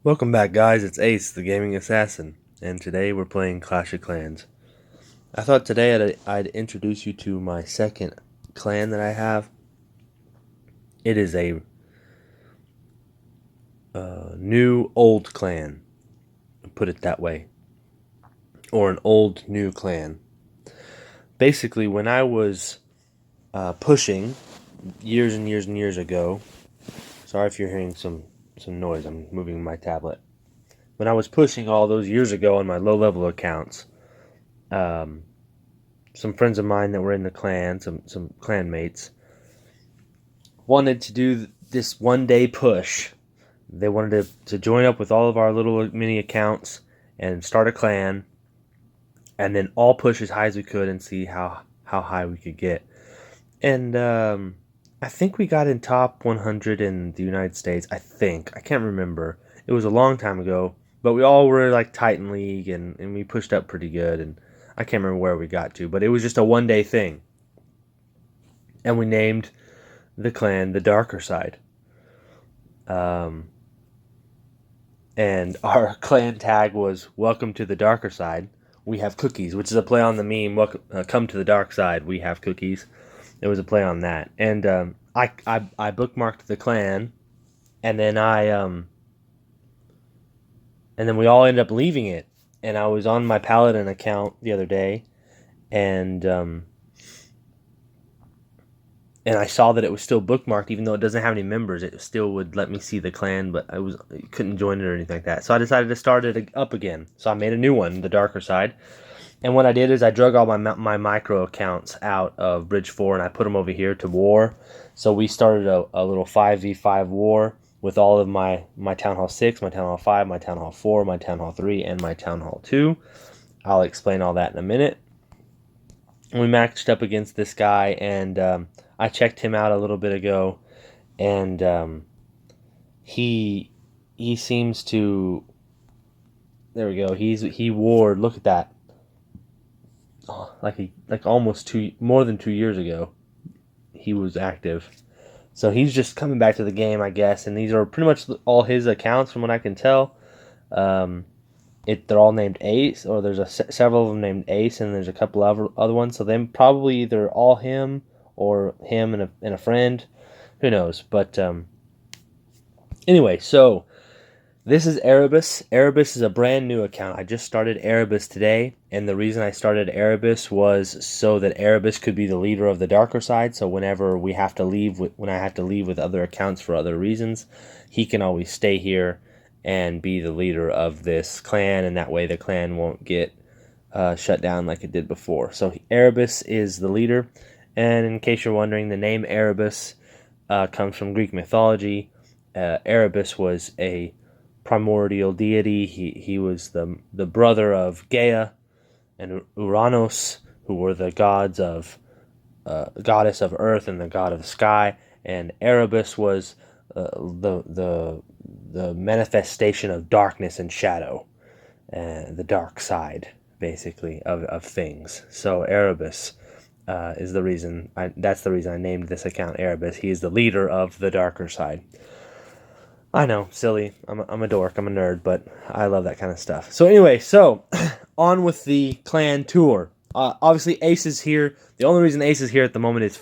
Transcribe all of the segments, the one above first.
Welcome back, guys. It's Ace, the Gaming Assassin, and today we're playing Clash of Clans. I thought today I'd introduce you to my second clan that I have. It is a new old clan, put it that way, or an old new clan. Basically, when I was pushing years and years and years ago, sorry if you're hearing some noise. I'm moving my tablet. When I was pushing all those years ago on my low-level accounts, some friends of mine that were in the clan, some clanmates, wanted to do this one-day push. They wanted to join up with all of our little mini accounts and start a clan, and then all push as high as we could and see how high we could get. And I think we got in top 100 in the United States. I can't remember. It was a long time ago, but we all were like Titan League, and we pushed up pretty good, and I can't remember where we got to, but it was just a one-day thing. And we named the clan the DarkerSide. And our clan tag was "Welcome to the Darker Side. We have cookies," which is a play on the meme. Welcome, come to the dark side. We have cookies. It was a play on that. And I bookmarked the clan, and then and then we all ended up leaving it. And I was on my Paladin account the other day, and I saw that it was still bookmarked, even though it doesn't have any members. It still would let me see the clan, but I couldn't join it or anything like that. So I decided to start it up again. So I made a new one, the Darker Side. And what I did is I drug all my micro accounts out of Bridge 4, and I put them over here to war. So we started a little 5v5 war with all of my Town Hall 6, my Town Hall 5, my Town Hall 4, my Town Hall 3, and my Town Hall 2. I'll explain all that in a minute. We matched up against this guy, and I checked him out a little bit ago, and he seems to. There we go. He ward. Look at that. Oh, like almost more than 2 years ago, he was active. So he's just coming back to the game, I guess. And these are pretty much all his accounts, from what I can tell. They're all named Ace, or there's several of them named Ace, and there's a couple of other ones. So they probably either all him or him and a friend. Who knows? But anyway, so this is Erebus. Erebus is a brand new account. I just started Erebus today, and the reason I started Erebus was so that Erebus could be the leader of the Darker Side. So whenever we have to leave, when I have to leave with other accounts for other reasons, he can always stay here and be the leader of this clan, and that way the clan won't get shut down like it did before. So Erebus is the leader, and in case you're wondering, the name Erebus comes from Greek mythology. Erebus was a primordial deity. He was the brother of Gaia and Uranos, who were the gods of goddess of earth and the god of the sky. And Erebus was the manifestation of darkness and shadow, the dark side, basically, of things. So Erebus is the reason. That's the reason I named this account Erebus. He is the leader of the Darker Side. I know, silly. I'm a dork. I'm a nerd, but I love that kind of stuff. So anyway, on with the clan tour. Obviously, Ace is here. The only reason Ace is here at the moment is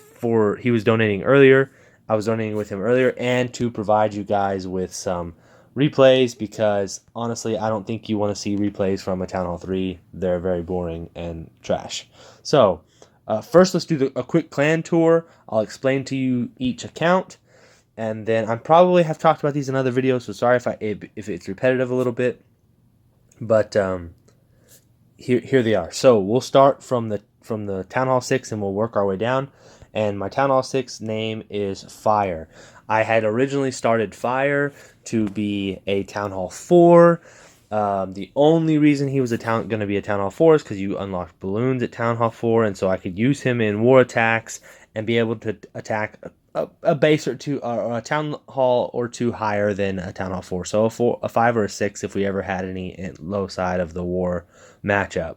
he was donating earlier. I was donating with him earlier, and to provide you guys with some replays, because honestly, I don't think you want to see replays from a Town Hall 3. They're very boring and trash. So first, let's do a quick clan tour. I'll explain to you each account. And then I probably have talked about these in other videos, so sorry if it's repetitive a little bit. But here they are. So we'll start from the Town Hall 6, and we'll work our way down. And my Town Hall 6 name is Fire. I had originally started Fire to be a Town Hall 4. The only reason he was going to be a Town Hall 4 is because you unlocked balloons at Town Hall 4, and so I could use him in war attacks and be able to attack a base or two, or a Town Hall or two higher than a Town Hall 4. So a 5 or a 6 if we ever had any low side of the war matchup.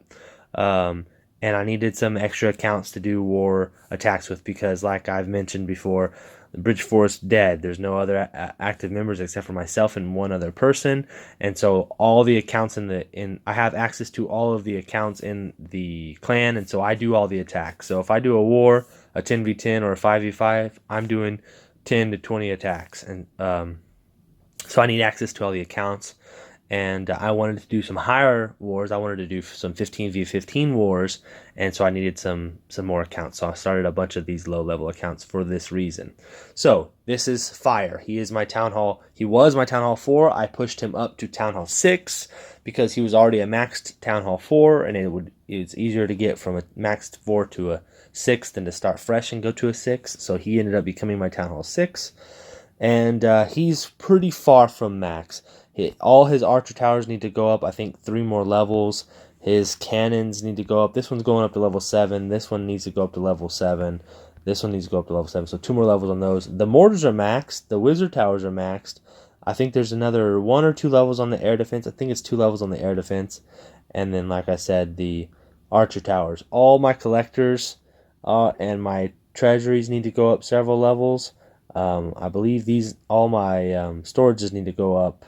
And I needed some extra accounts to do war attacks with, because like I've mentioned before, The Bridge Forest dead. There's no other active members except for myself and one other person, and so all the accounts I have access to all of the accounts in the clan, and so I do all the attacks. So if I do a war, a 10v10 or a 5v5, I'm doing 10 to 20 attacks, and so I need access to all the accounts. And I wanted to do some higher wars. I wanted to do some 15v15 wars, and so I needed some more accounts. So I started a bunch of these low-level accounts for this reason. So this is Fire. He is my Town Hall. He was my Town Hall 4. I pushed him up to Town Hall 6 because he was already a maxed Town Hall 4, and it's easier to get from a maxed 4 to a 6 than to start fresh and go to a 6. So he ended up becoming my Town Hall 6, and he's pretty far from max. All his archer towers need to go up, I think, 3 more levels. His cannons need to go up. This one's going up to level 7. This one needs to go up to level 7. This one needs to go up to level 7. So 2 more levels on those. The mortars are maxed. The wizard towers are maxed. I think there's another 1 or 2 levels on the air defense. I think it's 2 levels on the air defense. And then, like I said, the archer towers. All my collectors and my treasuries need to go up several levels. I believe all my storages need to go up.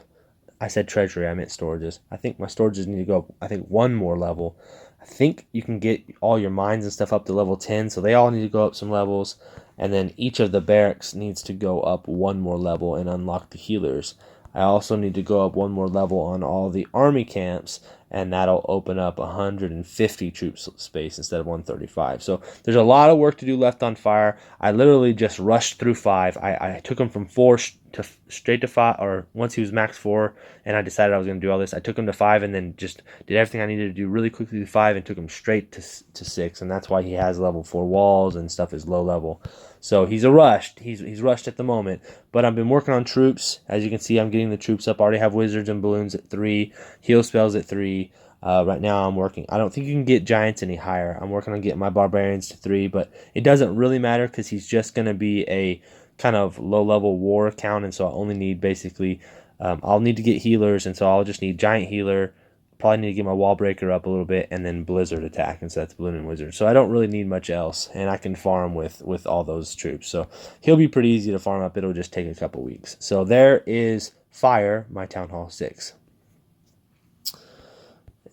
I said treasury, I meant storages. I think my storages need to go up, I think, 1 more level. I think you can get all your mines and stuff up to level 10, so they all need to go up some levels. And then each of the barracks needs to go up 1 more level and unlock the healers. I also need to go up 1 more level on all the army camps, and that'll open up 150 troops space instead of 135. So there's a lot of work to do left on Fire. I literally just rushed through 5. I took him from 4 to straight to 5, or once he was max 4, and I decided I was going to do all this. I took him to 5 and then just did everything I needed to do really quickly to 5 and took him straight to 6, and that's why he has level 4 walls and stuff is low level. So he's rushed. He's rushed at the moment, but I've been working on troops. As you can see, I'm getting the troops up. I already have wizards and balloons at 3, heal spells at 3. Right now I'm working. I don't think you can get giants any higher. I'm working on getting my barbarians to 3, but it doesn't really matter because he's just going to be a kind of low-level war account, and so I only need basically, I'll need to get healers, and so I'll just need giant healer, probably need to get my wall breaker up a little bit, and then blizzard attack, and so that's balloon and wizard. So I don't really need much else, and I can farm with all those troops. So he'll be pretty easy to farm up. It'll just take a couple weeks. So there is Fire, my Town Hall 6.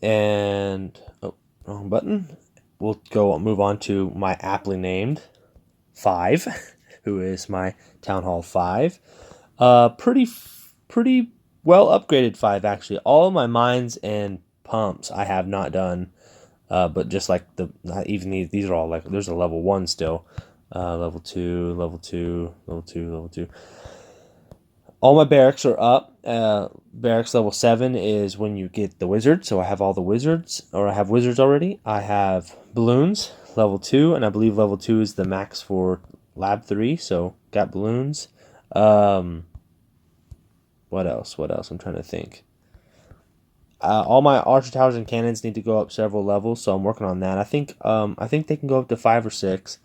And, oh, wrong button. We'll move on to my aptly named 5. Who is my Town Hall 5. Pretty well upgraded 5, actually. All my mines and pumps I have not done, but just like these are all like, there's a level 1 still, level 2, level 2, level 2, level 2. All my barracks are up. Barracks level 7 is when you get the wizard, so I have all the wizards, or I have wizards already. I have balloons, level 2, and I believe level 2 is the max for Lab 3, so got balloons. What else? I'm trying to think. All my archer towers and cannons need to go up several levels, so I'm working on that. I think they can go up to 5 or 6.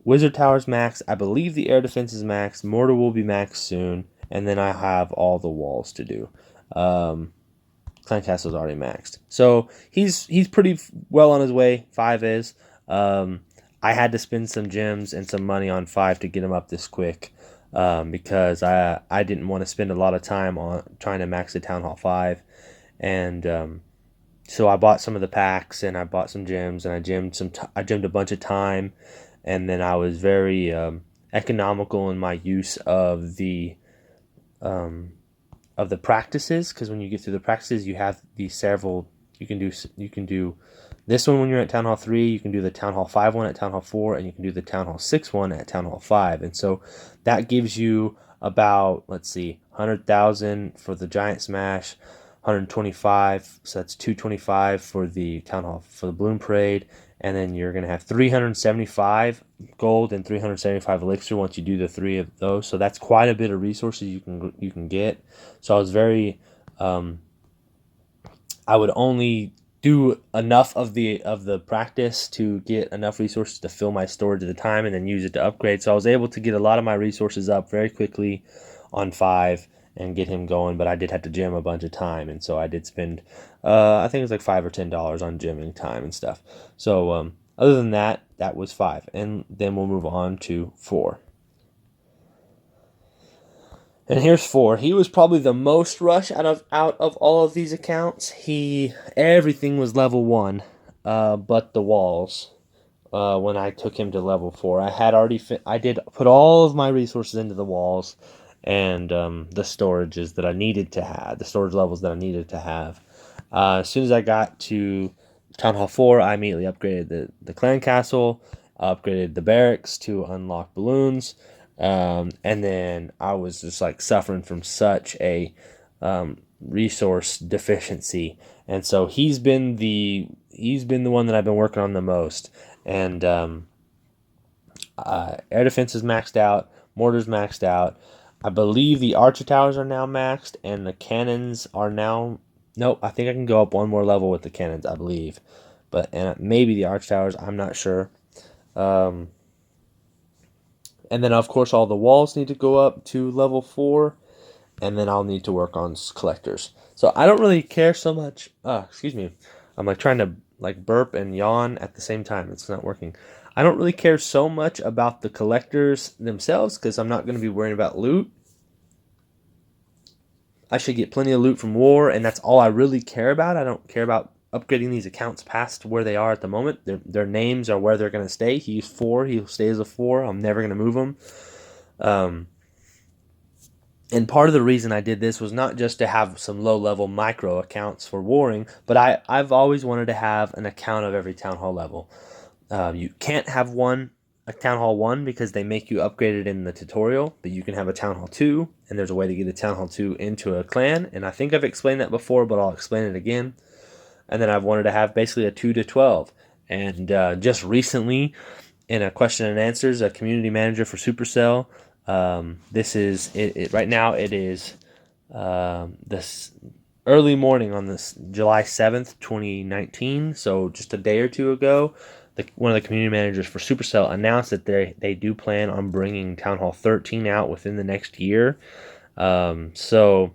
Wizard towers max. I believe the air defense is max. Mortar will be max soon, and then I have all the walls to do. Clan Castle's already maxed, so he's pretty well on his way. 5 is. I had to spend some gems and some money on 5 to get him up this quick, because I didn't want to spend a lot of time on trying to max the Town Hall 5, and so I bought some of the packs and I bought some gems and I gemmed a bunch of time, and then I was very economical in my use of the practices, because when you get through the practices you have these several. You can do this one when you're at Town Hall 3, you can do the Town Hall 5 one at Town Hall 4, and you can do the Town Hall 6 one at Town Hall 5. And so that gives you about, let's see, 100,000 for the Giant Smash, 125, so that's 225 for the Town Hall, for the Balloon Parade, and then you're going to have 375 gold and 375 elixir once you do the 3 of those. So that's quite a bit of resources you can get. So I was very, I would only do enough of the practice to get enough resources to fill my storage at the time and then use it to upgrade. So I was able to get a lot of my resources up very quickly on 5 and get him going, but I did have to gem a bunch of time, and so I did spend I think it was like $5 or $10 on gemming time and stuff. So other than that, that was 5, and then we'll move on to 4. And here's 4. He was probably the most rushed out of all of these accounts. Everything was level 1, but the walls. When I took him to level 4, I did put all of my resources into the walls and the storages that I needed to have, the storage levels that I needed to have. As soon as I got to Town Hall 4, I immediately upgraded the clan castle, upgraded the barracks to unlock balloons, and then I was just like suffering from such a resource deficiency, and so he's been the one that I've been working on the most. And air defense is maxed out, mortars maxed out. I believe the archer towers are now maxed, and the cannons are now. Nope, I think I can go up one more level with the cannons, I believe, and maybe the arch towers. I'm not sure. And then of course all the walls need to go up to level 4, and then I'll need to work on collectors. So I don't really care so much. Excuse me. I'm like trying to like burp and yawn at the same time. It's not working. I don't really care so much about the collectors themselves because I'm not going to be worrying about loot. I should get plenty of loot from war, and that's all I really care about. I don't care about upgrading these accounts past where they are at the moment. Their names are where they're going to stay. He's 4. He'll stay as a 4. I'm never going to move him. And part of the reason I did this was not just to have some low-level micro accounts for warring, but I've always wanted to have an account of every Town Hall level. You can't have a Town Hall 1 because they make you upgrade it in the tutorial, but you can have a Town Hall 2, and there's a way to get a Town Hall 2 into a clan, and I think I've explained that before, but I'll explain it again. And then I've wanted to have basically a 2 to 12. And just recently, in a question and answers, a community manager for Supercell, this is it. Right now, it is this early morning on this July 7th, 2019. So just a day or two ago, one of the community managers for Supercell announced that they do plan on bringing Town Hall 13 out within the next year. So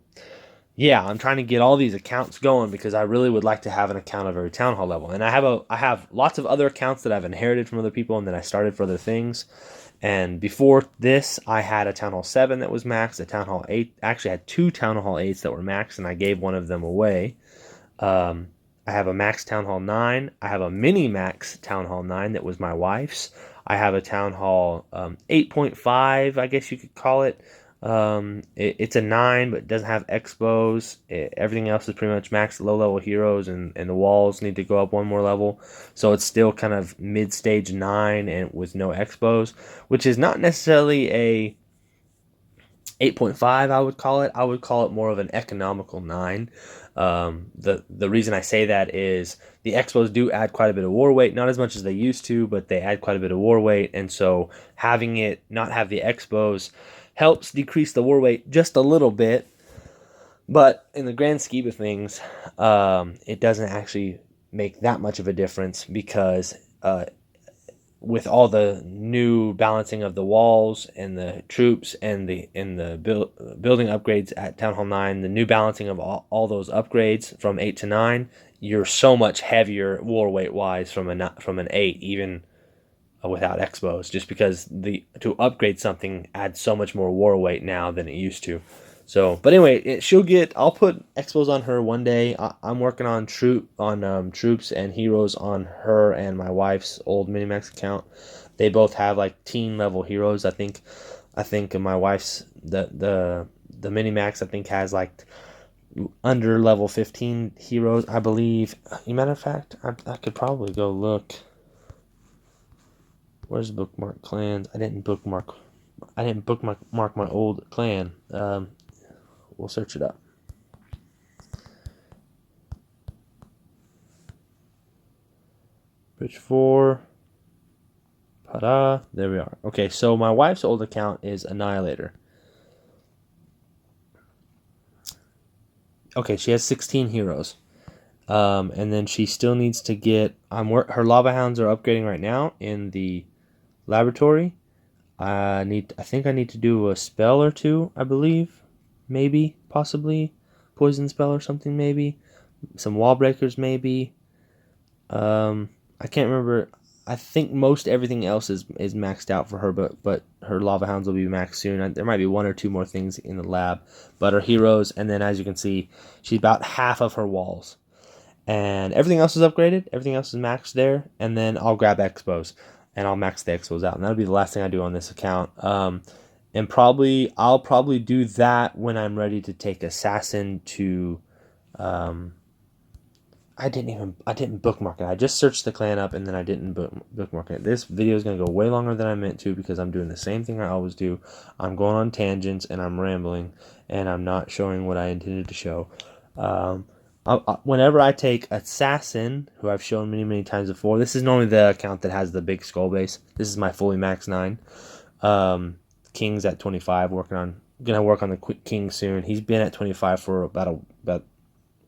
yeah, I'm trying to get all these accounts going because I really would like to have an account of every Town Hall level. And I have lots of other accounts that I've inherited from other people and then I started for other things. And before this, I had a Town Hall 7 that was maxed, a Town Hall 8. I actually had 2 Town Hall 8s that were maxed, and I gave one of them away. I have a max Town Hall 9. I have a mini max Town Hall 9 that was my wife's. I have a Town Hall 8.5, I guess you could call it. It's a 9, but it doesn't have expos. Everything else is pretty much max low-level heroes, and the walls need to go up one more level. So it's still kind of mid-stage 9 and with no expos, which is not necessarily a 8.5, I would call it. I would call it more of an economical 9. The reason I say that is the expos do add quite a bit of war weight, not as much as they used to, but they add quite a bit of war weight, and so having it not have the expos helps decrease the war weight just a little bit, but in the grand scheme of things, it doesn't actually make that much of a difference because with all the new balancing of the walls and the troops and the building upgrades at Town Hall 9, the new balancing of all those upgrades from 8 to 9, you're so much heavier war weight wise from an 8, even without expos, just because to upgrade something adds so much more war weight now than it used to. So, but anyway, I'll put expos on her one day. I'm working on troops and heroes on her and my wife's old Minimax account. They both have like teen level heroes. I think my wife's the Minimax I think has like under level 15 heroes, I believe. As a matter of fact, I could probably go look. Where's bookmark clans? I didn't bookmark my old clan. We'll search it up. Bridge 4. Ta-da. There we are. Okay, so my wife's old account is Annihilator. Okay, she has 16 heroes. And then she still needs to get... her Lava Hounds are upgrading right now in the laboratory. I think I need to do a spell or two, I believe. Maybe, possibly. Poison spell or something, maybe. Some wall breakers, maybe. I can't remember. I think most everything else is maxed out for her, but her lava hounds will be maxed soon. There might be one or two more things in the lab, but her heroes, and then as you can see, she's about half of her walls, and everything else is upgraded. Everything else is maxed there, and then I'll grab expos and I'll max the expos out, and that'll be the last thing I do on this account. And I'll probably do that when I'm ready to take assassin to. I didn't bookmark it. I just searched the clan up and then I didn't bookmark it. This video is going to go way longer than I meant to because I'm doing the same thing I always do. I'm going on tangents and I'm rambling and I'm not showing what I intended to show. Whenever I take assassin, who I've shown many times before, this is normally the account that has the big skull base. This is my fully max 9. King's at 25. Gonna work on the king soon. He's been at 25 for about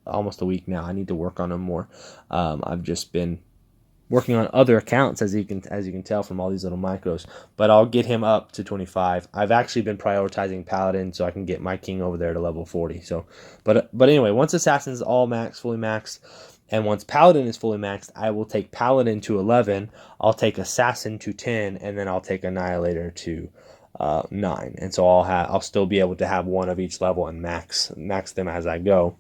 almost a week now. I need to work on him more. I've just been working on other accounts, as you can tell from all these little micros. But I'll get him up to 25. I've actually been prioritizing paladin so I can get my king over there to level 40. So, but anyway, once assassin is all maxed, fully maxed, and once paladin is fully maxed, I will take paladin to 11. I'll take assassin to 10, and then I'll take annihilator to 9. And so I'll still be able to have one of each level and max them as I go.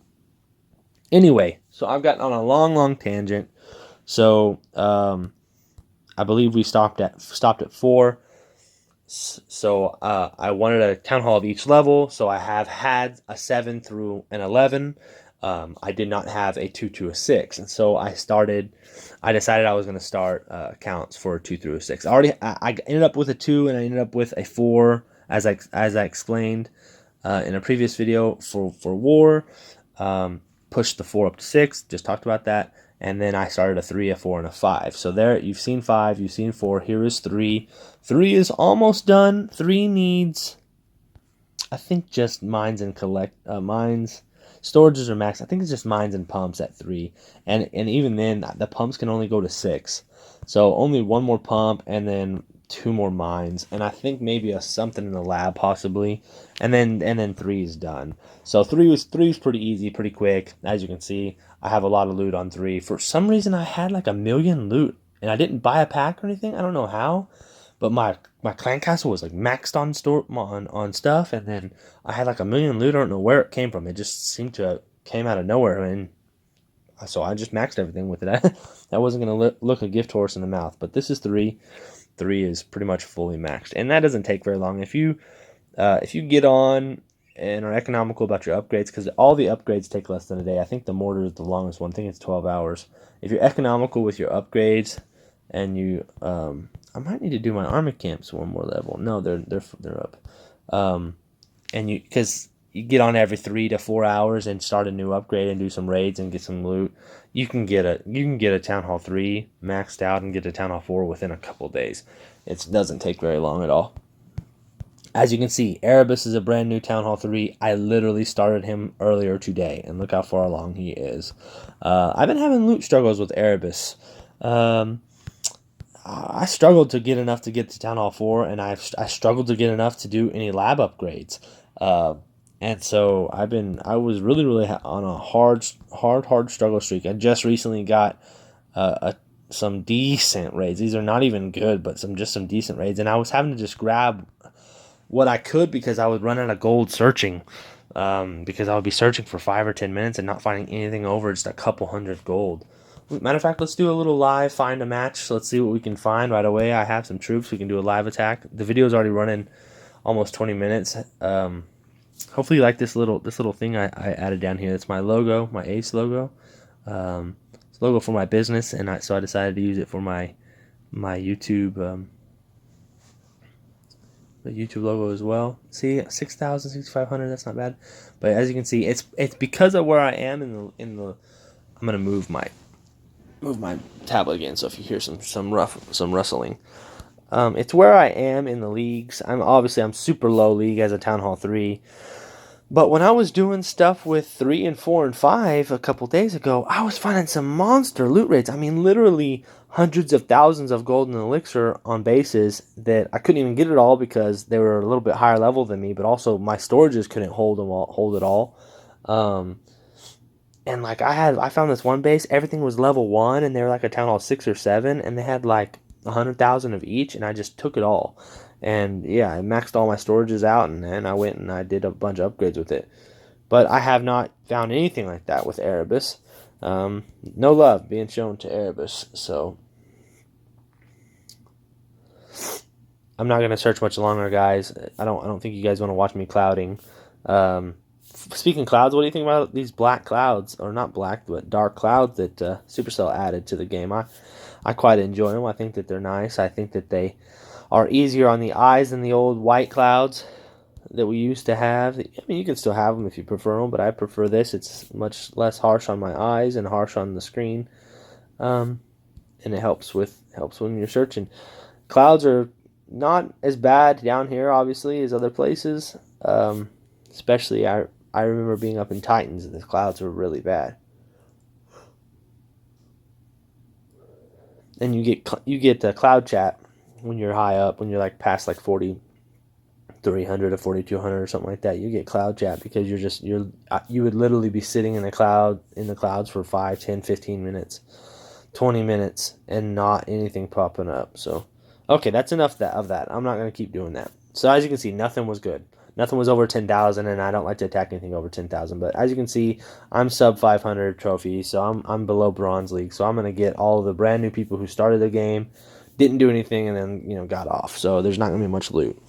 Anyway, so I've gotten on a long tangent. So I believe we stopped at 4. So I wanted a town hall of each level. So I have had a 7 through an 11. I did not have a 2 to a 6, and so I decided I was going to start accounts for 2 through a 6. I ended up with a 2 and I ended up with a 4, as I explained in a previous video for war. Pushed the 4 up to 6, just talked about that, and then I started a 3, a 4, and a 5. So there, you've seen 5, you've seen 4, here is 3. 3 is almost done. 3 needs, I think, just mines and mines. Storages are max. I think it's just mines and pumps at 3, and even then, the pumps can only go to 6. So only one more pump, and then 2 more mines, and I think maybe something in the lab possibly, and then 3 is done. So 3 was pretty easy, pretty quick. As you can see, I have a lot of loot on 3. For some reason, I had like 1,000,000 loot, and I didn't buy a pack or anything. I don't know how, but my clan castle was like maxed on stuff, and then I had like 1,000,000 loot. I don't know where it came from. It just seemed to came out of nowhere, and so I just maxed everything with it. That wasn't gonna look a gift horse in the mouth, but this is 3. 3 is pretty much fully maxed, and that doesn't take very long if you get on and are economical about your upgrades, because all the upgrades take less than a day. I think the mortar is the longest one. I think it's 12 hours. If you're economical with your upgrades, and you I might need to do my army camps one more level. No, they're up. And because you get on every 3 to 4 hours and start a new upgrade and do some raids and get some loot, you can get a Town Hall 3 maxed out and get a Town Hall 4 within a couple days. It doesn't take very long at all. As you can see, Erebus is a brand new Town Hall 3. I literally started him earlier today, and look how far along he is. I've been having loot struggles with Erebus. I struggled to get enough to get to Town Hall 4, and I struggled to get enough to do any lab upgrades. And so I was really on a hard struggle streak. I just recently got some decent raids. These are not even good, but some decent raids. And I was having to just grab what I could because I was running out of gold searching. Because I would be searching for 5 or 10 minutes and not finding anything over just a couple hundred gold. Matter of fact, let's do a little live find a match. Let's see what we can find right away. I have some troops. We can do a live attack. The video is already running almost 20 minutes. Hopefully you like this little thing I added down here. It's my logo, my Ace logo. It's a logo for my business, and so I decided to use it for my YouTube the YouTube logo as well. See, 6,000, 6,500. That's not bad. But as you can see, it's because of where I am in the. I'm gonna move my tablet again. So if you hear some rustling. It's where I am in the leagues. I'm super low league as a Town Hall 3. But when I was doing stuff with 3 and 4 and 5 a couple days ago, I was finding some monster loot rates. I mean, literally hundreds of thousands of gold and elixir on bases that I couldn't even get it all because they were a little bit higher level than me, but also my storages couldn't hold it all. And like I found this one base, everything was level 1, and they were like a Town Hall 6 or 7, and they had like 100,000 of each, and I just took it all. And yeah, I maxed all my storages out, and then I went and I did a bunch of upgrades with it. But I have not found anything like that with Erebus. No love being shown to Erebus, so I'm not gonna search much longer, guys. I don't think you guys want to watch me clouding. Speaking of clouds, what do you think about these black clouds, or not black, but dark clouds that Supercell added to the game? I quite enjoy them. I think that they're nice. I think that they are easier on the eyes than the old white clouds that we used to have. I mean, you can still have them if you prefer them, but I prefer this. It's much less harsh on my eyes and harsh on the screen, and it helps when you're searching. Clouds are not as bad down here, obviously, as other places. Especially, I remember being up in Titans, and the clouds were really bad. And you get cloud chat when you're high up, when you're like past like 4,300 or 4,200 or something like that. You get cloud chat because you would literally be sitting in the clouds for 5, 10, 15 minutes, 20 minutes, and not anything popping up. So, okay, that's enough of that. I'm not going to keep doing that. So as you can see, nothing was good. Nothing was over 10,000, and I don't like to attack anything over 10,000. But as you can see, I'm sub 500 trophies, so I'm below Bronze League. So I'm going to get all of the brand new people who started the game, didn't do anything, and then got off. So there's not going to be much loot.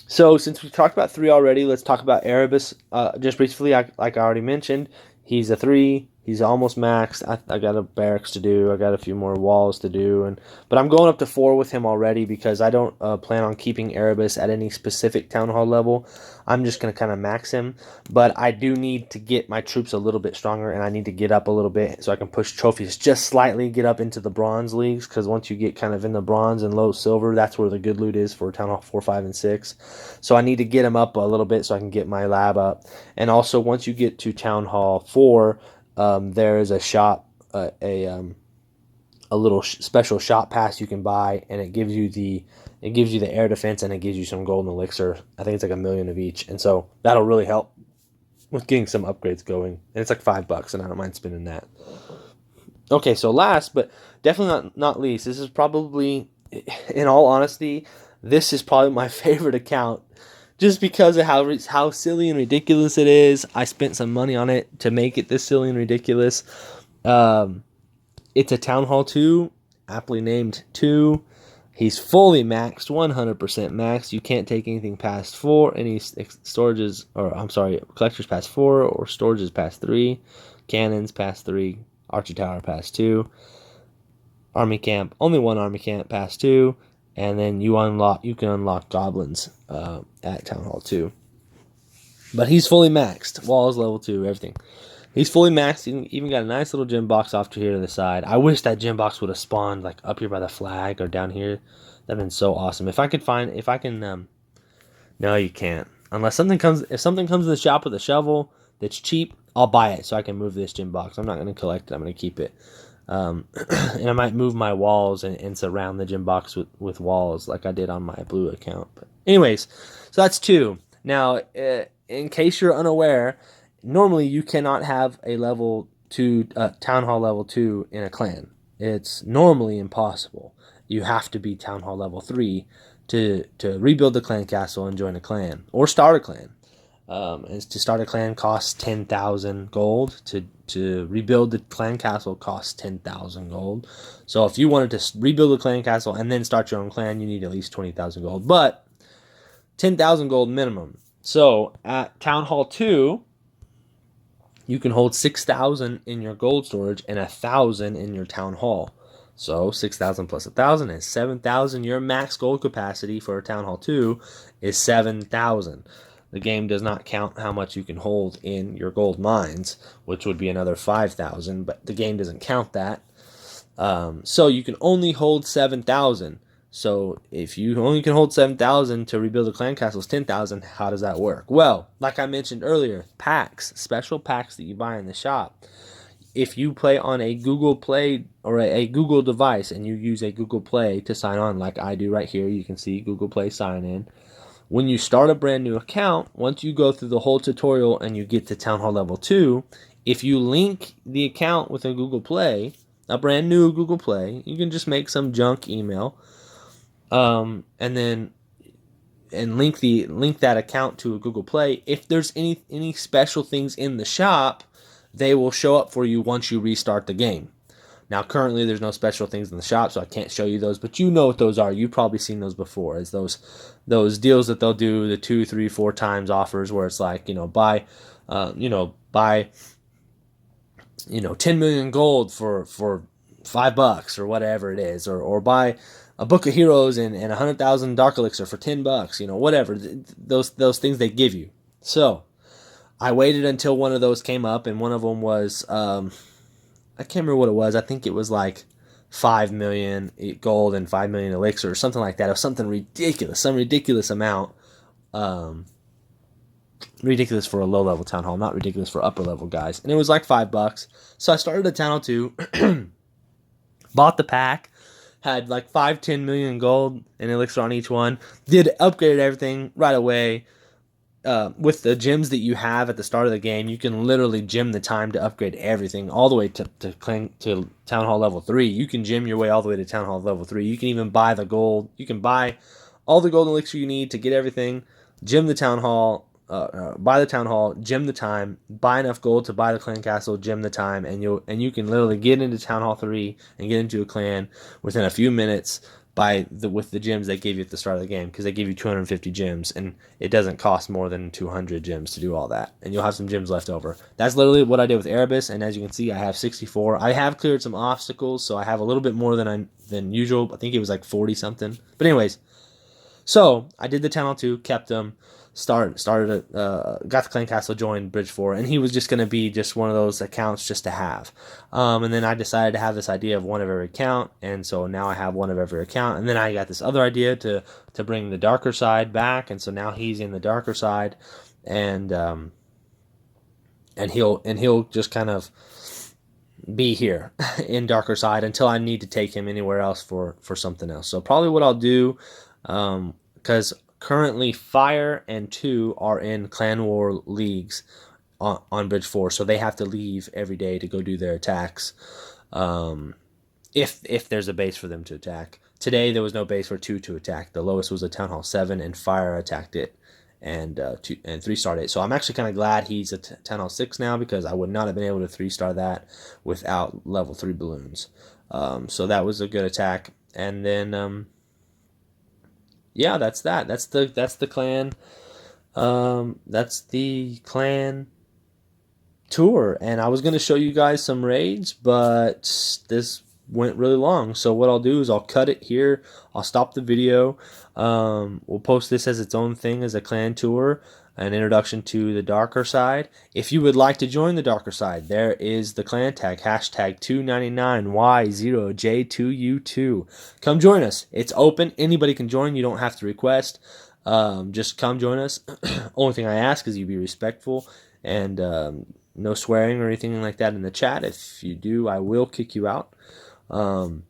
So since we talked about 3 already, let's talk about Erebus. Just briefly, like I already mentioned, he's a 3. He's almost maxed. I got a barracks to do. I got a few more walls to do, but I'm going up to 4 with him already because I don't plan on keeping Erebus at any specific town hall level. I'm just going to kind of max him, but I do need to get my troops a little bit stronger, and I need to get up a little bit so I can push trophies just slightly, get up into the bronze leagues, because once you get kind of in the bronze and low silver, that's where the good loot is for town hall 4, 5, and 6. So I need to get him up a little bit so I can get my lab up. And also, once you get to town hall 4, there is a shop, a little special shop pass you can buy, and it gives you the air defense, and it gives you some golden elixir. I think it's like 1 million of each, and so that'll really help with getting some upgrades going. And it's like $5, and I don't mind spending that. Okay, so last but definitely not least, this is probably, in all honesty, this is probably my favorite account. Just because of how silly and ridiculous it is. I spent some money on it to make it this silly and ridiculous. It's a Town Hall 2, aptly named 2. He's fully maxed, 100% maxed. You can't take anything past 4. Any storages, collectors past 4, or storages past 3. Cannons past 3. Archer Tower past 2. Army Camp, only 1 Army Camp past 2. And then you can unlock goblins at Town Hall 2. But he's fully maxed. Walls, level 2, everything. He's fully maxed. He even got a nice little gem box off to here to the side. I wish that gem box would have spawned like up here by the flag or down here. That'd been so awesome. No, you can't. If something comes to the shop with a shovel that's cheap, I'll buy it so I can move this gem box. I'm not going to collect it. I'm going to keep it. And I might move my walls and surround the gym box with walls like I did on my blue account. But anyways, so that's 2. Now, in case you're unaware, normally you cannot have a level 2, Town Hall level 2 in a clan. It's normally impossible. You have to be Town Hall level 3 to rebuild the clan castle and join a clan, or start a clan. To start a clan costs 10,000 gold. To rebuild the clan castle costs 10,000 gold. So if you wanted to rebuild the clan castle and then start your own clan, you need at least 20,000 gold. But 10,000 gold minimum. So at Town Hall 2, you can hold 6,000 in your gold storage and 1,000 in your Town Hall. So 6,000 plus 1,000 is 7,000. Your max gold capacity for Town Hall 2 is 7,000. The game does not count how much you can hold in your gold mines, which would be another 5,000, but the game doesn't count that. So you can only hold 7,000. So if you only can hold 7,000 to rebuild a clan castle is 10,000, how does that work? Well, like I mentioned earlier, packs, special packs that you buy in the shop. If you play on a Google Play or a Google device and you use a Google Play to sign on, like I do right here, you can see Google Play sign in. When you start a brand new account, once you go through the whole tutorial and you get to Town Hall level 2, if you link the account with a Google Play, a brand new Google Play. You can just make some junk email, and then link that account to a Google Play. If there's any special things in the shop, they will show up for you once you restart the game. Now, currently, there's no special things in the shop, so I can't show you those, but you know what those are. You've probably seen those before. It's those deals that they'll do, the 2, 3, 4 times offers, where it's like, buy 10 million gold for $5 or whatever it is, or buy a book of heroes and 100,000 dark elixir for $10, whatever. Those things they give you. So I waited until one of those came up, and one of them was, I can't remember what it was. I think it was like 5 million gold and 5 million elixir or something like that. It was something ridiculous, some ridiculous amount. Ridiculous for a low-level town hall, not ridiculous for upper-level guys. And it was like $5. So I started a town hall 2, bought the pack, had like 10 million gold and elixir on each one, upgraded everything right away. With the gems that you have at the start of the game, you can literally gem the time to upgrade everything all the way to Town Hall level 3. You can gem your way all the way to Town Hall level 3. You can even buy the gold. You can buy all the gold elixir you need to get everything, gem the Town Hall, buy the Town Hall, gem the time, buy enough gold to buy the clan castle, gem the time, and you can literally get into Town Hall 3 and get into a clan within a few minutes with the gems they gave you at the start of the game, because they give you 250 gems, and it doesn't cost more than 200 gems to do all that, and you'll have some gems left over. That's literally what I did with Erebus, and as you can see, I have 64. I have cleared some obstacles, so I have a little bit more than usual. I think it was like 40 something. But anyways, so I did the Town Hall 2, kept them, got the clan castle, joined Bridge 4, and he was just going to be just one of those accounts just to have. And then I decided to have this idea of one of every account, and so now I have one of every account. And then I got this other idea to bring the DarkerSide back, and so now he's in the DarkerSide, and he'll just kind of be here in DarkerSide until I need to take him anywhere else for something else. So probably what I'll do, because currently Fire and 2 are in clan war leagues on Bridge 4, so they have to leave every day to go do their attacks, if there's a base for them to attack. Today there was no base for 2 to attack. The lowest was a Town Hall 7, and Fire attacked it, and 3 starred it. So I'm actually kind of glad he's a Town Hall 6 now, because I would not have been able to 3-star that without level 3 balloons. So that was a good attack. And then yeah, that's that. That's the clan. That's the clan tour. And I was going to show you guys some raids, but this went really long. So what I'll do is I'll cut it here. I'll stop the video. We'll post this as its own thing, as a clan tour, an introduction to the DarkerSide. If you would like to join the DarkerSide, there is the clan tag, hashtag 299Y0J2U2. Come join us. It's open. Anybody can join. You don't have to request. Just come join us. Only thing I ask is you be respectful, and no swearing or anything like that in the chat. If you do, I will kick you out. I'm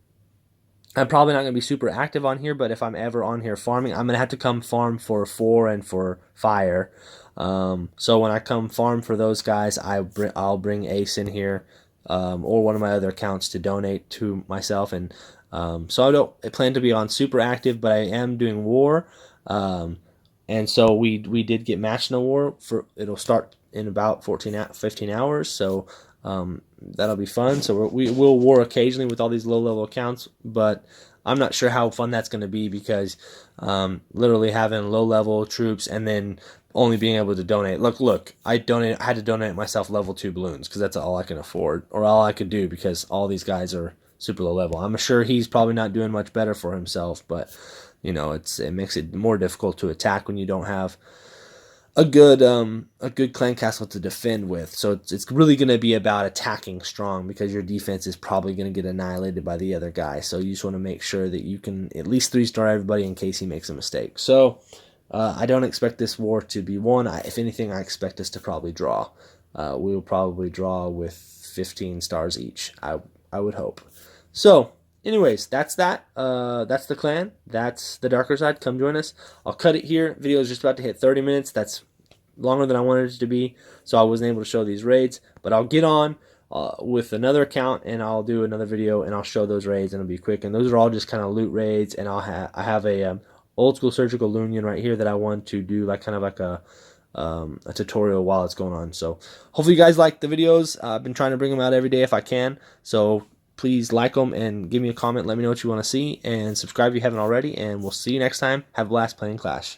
probably not going to be super active on here, but if I'm ever on here farming, I'm going to have to come farm for 4 and for Fire. So when I come farm for those guys, I'll bring Ace in here, or one of my other accounts to donate to myself. And so I plan to be on super active, but I am doing war. And so we did get matched in a war. It'll start in about 15 hours. So that'll be fun. So we will war occasionally with all these low-level accounts, but I'm not sure how fun that's going to be, because literally having low-level troops and then only being able to donate. Look, I had to donate myself level 2 balloons, because that's all I can afford, or all I could do, because all these guys are super low level. I'm sure he's probably not doing much better for himself, but it makes it more difficult to attack when you don't have a good clan castle to defend with. So it's really going to be about attacking strong, because your defense is probably going to get annihilated by the other guy. So you just want to make sure that you can at least 3-star everybody in case he makes a mistake. So I don't expect this war to be won. If anything, I expect us to probably draw. We will probably draw with 15 stars each, I would hope. So anyways, that's that. That's the clan. That's the DarkerSide. Come join us. I'll cut it here. Video is just about to hit 30 minutes. That's longer than I wanted it to be, so I wasn't able to show these raids. But I'll get on. with another account, and I'll do another video and I'll show those raids, and it'll be quick. And those are all just kind of loot raids, and I have a old school surgical Loonian right here that I want to do like kind of like a tutorial while it's going on. So hopefully you guys like the videos. I've been trying to bring them out every day if I can. So please like them and give me a comment. Let me know what you want to see, and subscribe if you haven't already. And we'll see you next time. Have a blast playing Clash.